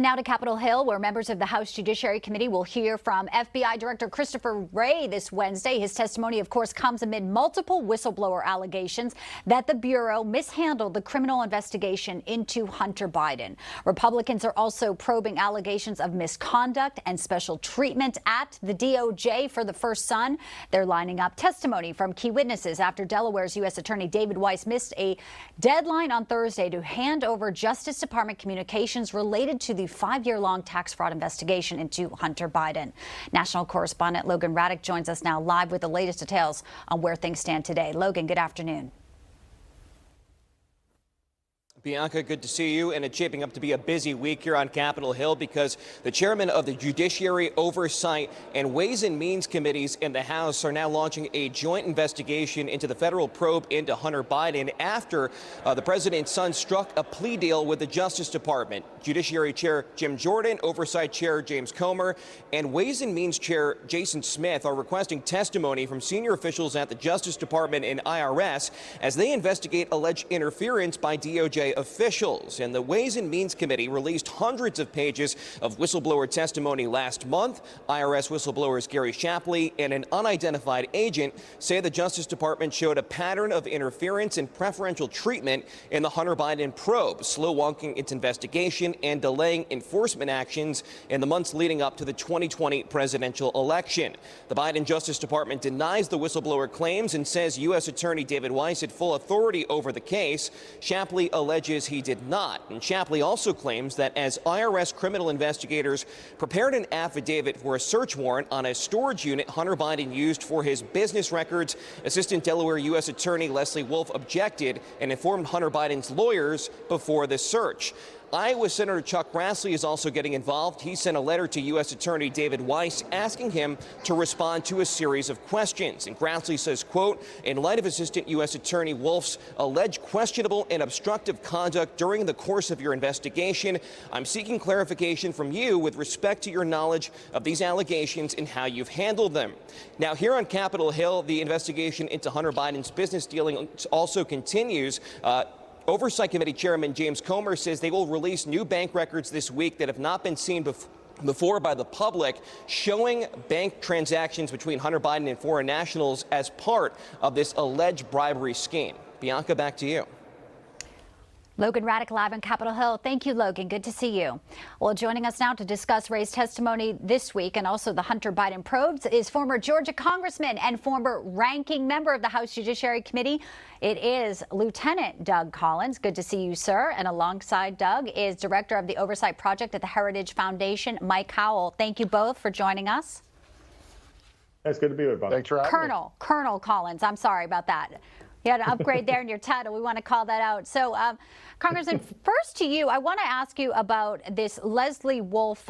Now to Capitol Hill, where members of the House Judiciary Committee will hear from FBI Director Christopher Wray this Wednesday. His testimony, of course, comes amid multiple whistleblower allegations that the Bureau mishandled the criminal investigation into Hunter Biden. Republicans are also probing allegations of misconduct and special treatment at the DOJ for the first son. They're lining up testimony from key witnesses after Delaware's U.S. Attorney David Weiss missed a deadline on Thursday to hand over Justice Department communications related to the 5-year-long tax fraud investigation into Hunter Biden. National correspondent Logan Raddick joins us now live with the latest details on where things stand today. Logan, good afternoon. Bianca, good to see you. And it's shaping up to be a busy week here on Capitol Hill because the chairman of the Judiciary Oversight and Ways and Means Committees in the House are now launching a joint investigation into the federal probe into Hunter Biden after the president's son struck a plea deal with the Justice Department. Judiciary Chair Jim Jordan, Oversight Chair James Comer, and Ways and Means Chair Jason Smith are requesting testimony from senior officials at the Justice Department and IRS as they investigate alleged interference by DOJ officials. And the Ways and Means Committee released hundreds of pages of whistleblower testimony last month. IRS whistleblowers Gary Shapley and an unidentified agent say the Justice Department showed a pattern of interference and preferential treatment in the Hunter Biden probe, slow-walking its investigation and delaying enforcement actions in the months leading up to the 2020 presidential election. The Biden Justice Department denies the whistleblower claims and says U.S. Attorney David Weiss had full authority over the case. Shapley alleges he did not. And Shapley also claims that as IRS criminal investigators prepared an affidavit for a search warrant on a storage unit Hunter Biden used for his business records, Assistant Delaware U.S. Attorney Leslie Wolf objected and informed Hunter Biden's lawyers before the search. Iowa Senator Chuck Grassley is also getting involved. He sent a letter to U.S. Attorney David Weiss asking him to respond to a series of questions. And Grassley says, quote, in light of Assistant U.S. Attorney Wolf's alleged questionable and obstructive conduct during the course of your investigation, I'm seeking clarification from you with respect to your knowledge of these allegations and how you've handled them. Now, here on Capitol Hill, the investigation into Hunter Biden's business dealings also continues. Oversight Committee Chairman James Comer says they will release new bank records this week that have not been seen before by the public, showing bank transactions between Hunter Biden and foreign nationals as part of this alleged bribery scheme. Bianca, back to you. Logan Raddick live on Capitol Hill. Thank you, Logan. Good to see you. Well, joining us now to discuss Wray's testimony this week and also the Hunter Biden probes is former Georgia Congressman and former ranking member of the House Judiciary Committee. It is Lieutenant Doug Collins. Good to see you, sir. And alongside Doug is Director of the Oversight Project at the Heritage Foundation, Mike Lowell. Thank you both for joining us. It's good to be with you. Thanks for having me. Colonel Collins. I'm sorry about that. You had an upgrade there in your title. We want to call that out. So, Congressman, first to you, I want to ask you about this Leslie Wolf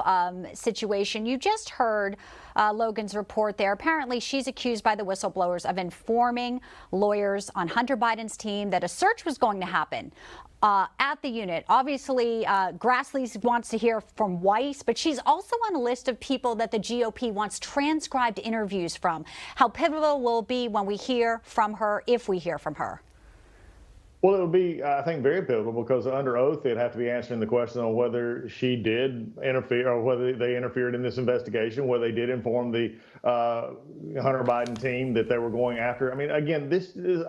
situation. You just heard Logan's report there. Apparently, she's accused by the whistleblowers of informing lawyers on Hunter Biden's team that a search was going to happen at the unit. Obviously, Grassley wants to hear from Weiss, but she's also on a list of people that the GOP wants transcribed interviews from. How pivotal will it be when we hear from her, if we hear from her? Well, it would be, I think, very pivotal because under oath, they'd have to be answering the question on whether she did interfere or whether they interfered in this investigation, whether they did inform the Hunter Biden team that they were going after. I mean, again,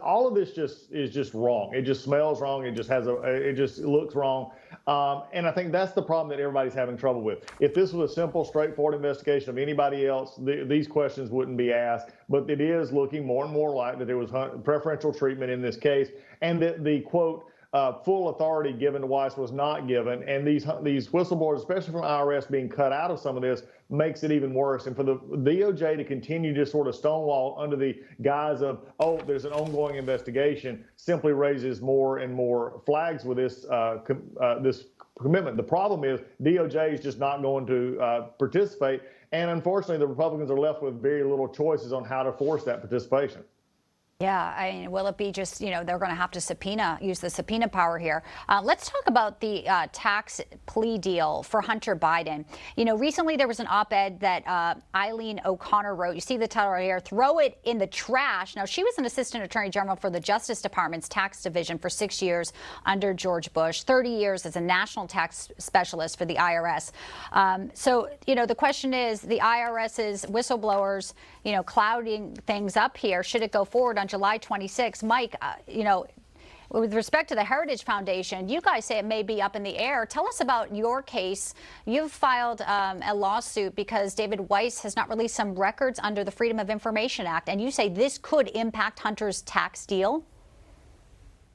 all of this is just wrong. It just smells wrong. It just looks wrong. And I think that's the problem that everybody's having trouble with. If this was a simple, straightforward investigation of anybody else, these questions wouldn't be asked. But it is looking more and more like that there was preferential treatment in this case, and that the quote full authority given to Weiss was not given. And these whistleblowers, especially from IRS, being cut out of some of this makes it even worse. And for the DOJ to continue to sort of stonewall under the guise of, oh, there's an ongoing investigation, simply raises more and more flags with this this commitment. The problem is DOJ is just not going to participate. And unfortunately, the Republicans are left with very little choices on how to force that participation. Yeah, I mean, will it be just, they're going to have to use the subpoena power here. Let's talk about the tax plea deal for Hunter Biden. Recently there was an op-ed that Eileen O'Connor wrote. You see the title right here, "Throw It in the Trash." Now, she was an assistant attorney general for the Justice Department's tax division for 6 years under George Bush, 30 years as a national tax specialist for the IRS. The question is, the IRS's whistleblowers, clouding things up here. Should it go forward on July 26th? Mike, with respect to the Heritage Foundation, you guys say it may be up in the air. Tell us about your case. You've filed a lawsuit because David Weiss has not released some records under the Freedom of Information Act, and you say this could impact Hunter's tax deal?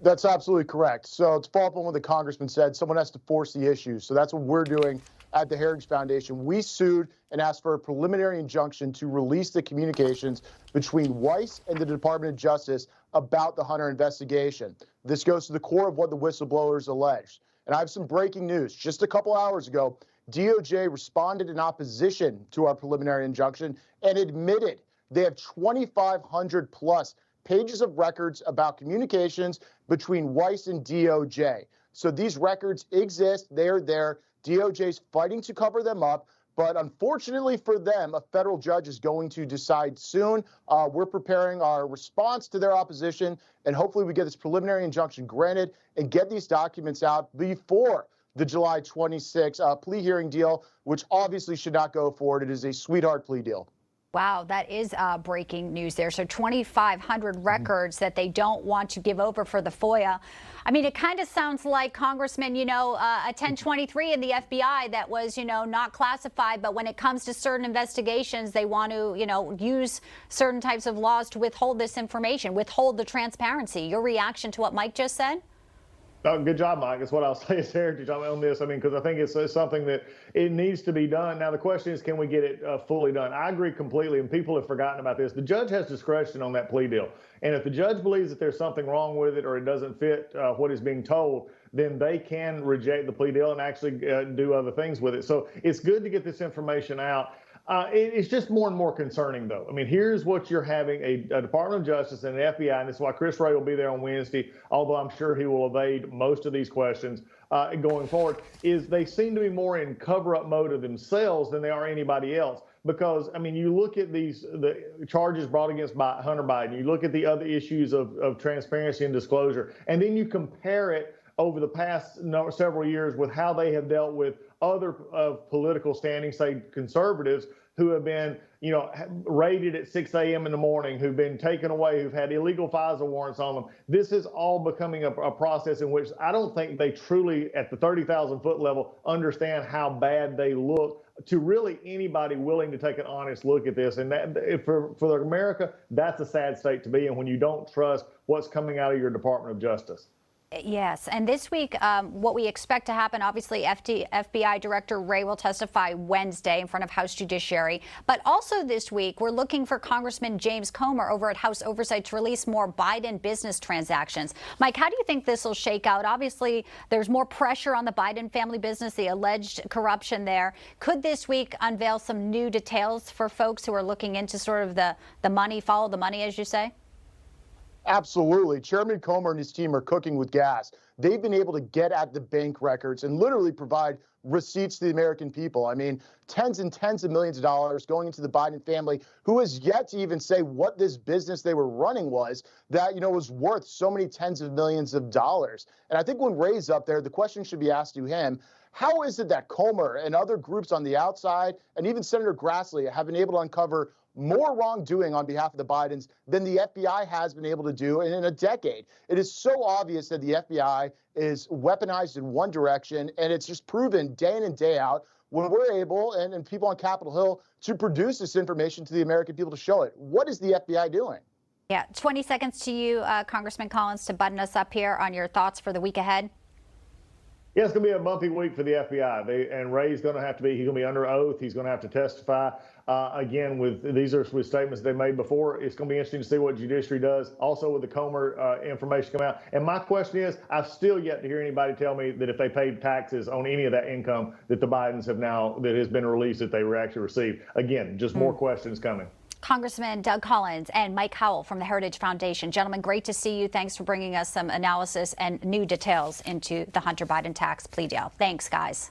That's absolutely correct. So to follow up on what the congressman said, someone has to force the issue. So that's what we're doing at the Heritage Foundation. We sued and asked for a preliminary injunction to release the communications between Weiss and the Department of Justice about the Hunter investigation. This goes to the core of what the whistleblowers alleged. And I have some breaking news. Just a couple hours ago, DOJ responded in opposition to our preliminary injunction and admitted they have 2,500 plus pages of records about communications between Weiss and DOJ. So these records exist. They're there. DOJ's fighting to cover them up. But unfortunately for them, a federal judge is going to decide soon. We're preparing our response to their opposition, and hopefully we get this preliminary injunction granted and get these documents out before the July 26 plea hearing deal, which obviously should not go forward. It is a sweetheart plea deal. Wow, that is breaking news there. So 2,500 records that they don't want to give over for the FOIA. I mean, it kind of sounds like, Congressman, a 1023 in the FBI that was, not classified. But when it comes to certain investigations, they want to, use certain types of laws to withhold this information, withhold the transparency. Your reaction to what Mike just said? Oh, good job, Mike. That's what I'll say as Heritage on this. Because I think it's something that it needs to be done. Now, the question is, can we get it fully done? I agree completely, and people have forgotten about this. The judge has discretion on that plea deal. And if the judge believes that there's something wrong with it or it doesn't fit what is being told, then they can reject the plea deal and actually do other things with it. So it's good to get this information out. It's just more and more concerning, though. I mean, here's what you're having: a Department of Justice and an FBI, and this is why Chris Wray will be there on Wednesday, although I'm sure he will evade most of these questions going forward, is they seem to be more in cover-up mode of themselves than they are anybody else. Because, I mean, you look at the charges brought against Hunter Biden, you look at the other issues of transparency and disclosure, and then you compare it over the past several years with how they have dealt with other political standing, say conservatives, who have been, raided at 6 a.m. in the morning, who've been taken away, who've had illegal FISA warrants on them. This is all becoming a process in which I don't think they truly, at the 30,000-foot level, understand how bad they look to really anybody willing to take an honest look at this. And that, for America, that's a sad state to be in when you don't trust what's coming out of your Department of Justice. Yes, and this week, what we expect to happen, obviously, FBI Director Wray will testify Wednesday in front of House Judiciary. But also this week, we're looking for Congressman James Comer over at House Oversight to release more Biden business transactions. Mike, how do you think this will shake out? Obviously, there's more pressure on the Biden family business, the alleged corruption there. Could this week unveil some new details for folks who are looking into sort of the money, follow the money, as you say? Absolutely. Chairman Comer and his team are cooking with gas. They've been able to get at the bank records and literally provide receipts to the American people. I mean, tens and tens of millions of dollars going into the Biden family, who has yet to even say what this business they were running was that, was worth so many tens of millions of dollars. And I think when Ray's up there, the question should be asked to him: how is it that Comer and other groups on the outside, and even Senator Grassley, have been able to uncover more wrongdoing on behalf of the Bidens than the FBI has been able to do in a decade? It is so obvious that the FBI is weaponized in one direction, and it's just proven day in and day out when we're able, and people on Capitol Hill, to produce this information to the American people to show it. What is the FBI doing? Yeah, 20 seconds to you, Congressman Collins, to button us up here on your thoughts for the week ahead. Yeah, it's going to be a bumpy week for the FBI. And Ray's going to have to be, he's going to be under oath. He's going to have to testify. Again, these are with statements they made before. It's going to be interesting to see what judiciary does. Also, with the Comer information come out. And my question is, I've still yet to hear anybody tell me that if they paid taxes on any of that income that the Bidens have now, that has been released, that they were actually received. Again, just more questions coming. Congressman Doug Collins and Mike Howell from the Heritage Foundation. Gentlemen, great to see you. Thanks for bringing us some analysis and new details into the Hunter Biden tax plea deal. Thanks, guys.